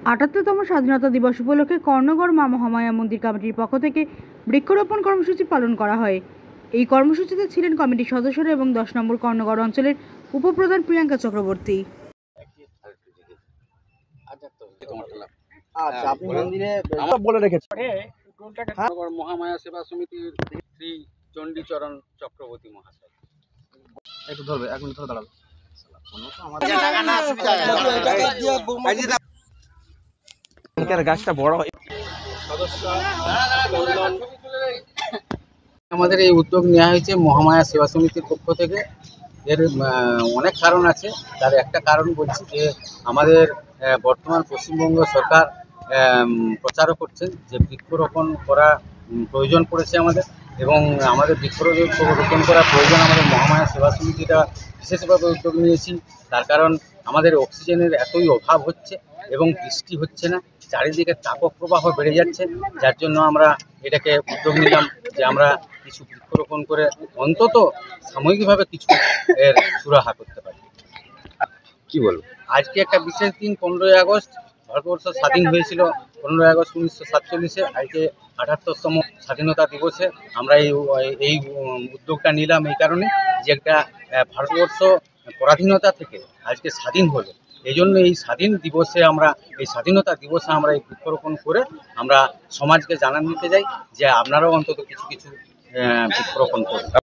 ৭৮তম স্বাধীনতা দিবস উপলক্ষে কর্ণগড় মা মহামায়া মন্দির কমিটির পক্ষ থেকে বৃক্ষরোপণ কর্মসূচি পালন করা হয়। এই কর্মসূচিতে ছিলেন কমিটির সদস্যরা এবং 10 নম্বর কর্ণগড় অঞ্চলের উপপ্রধান প্রিয়াঙ্কা চক্রবর্তী। আপনি মন্দিরে বলে রেখেছেন মহামায়া সেবা সমিতির শ্রী চণ্ডীচরণ চক্রবর্তী মহাশয়। একটু ধরবে, এক মিনিট ধরে দাঁড়াবে। গাছটা বড় হয়। আমাদের এই উদ্যোগ নেওয়া হয়েছে মহামায়া সেবা সমিতির পক্ষ থেকে। এর অনেক কারণ আছে, তার একটা কারণ বলছি যে আমাদের বর্তমান পশ্চিমবঙ্গ সরকার প্রচারও করছেন যে বৃক্ষরোপণ করা প্রয়োজন পড়েছে আমাদের, এবং আমাদের বৃক্ষরোপণ করা প্রয়োজন। আমাদের মহামায়া সেবা সমিতিটা বিশেষভাবে উদ্যোগ নিয়েছি, তার কারণ আমাদের অক্সিজেনের এতই অভাব হচ্ছে এবং বৃষ্টি হচ্ছে না, চারিদিকে তাপপ্রবাহ বেড়ে যাচ্ছে, যার জন্য আমরা এটাকে উদ্যোগ নিলাম যে আমরা কিছু বৃক্ষরোপণ করে অন্তত সাময়িকভাবে কিছু এর সুরাহা করতে পারি। কি বলবো, আজকে একটা বিশেষ দিন, 15ই আগস্ট। ভারতবর্ষ স্বাধীন হয়েছিল 15ই আগস্ট 1947-এ। আজকে ৭৮তম স্বাধীনতা দিবসে আমরা এই উদ্যোগটা নিলাম এই কারণে যে একটা ভারতবর্ষ পরাধীনতা থেকে আজকে স্বাধীন হলো। এই জন্য এই স্বাধীন দিবসে আমরা এই স্বাধীনতা দিবসে আমরা এই বৃক্ষরোপণ করে আমরা সমাজকে জানান দিতে যাই যে আপনারাও অন্তত কিছু কিছু বৃক্ষরোপণ করুন।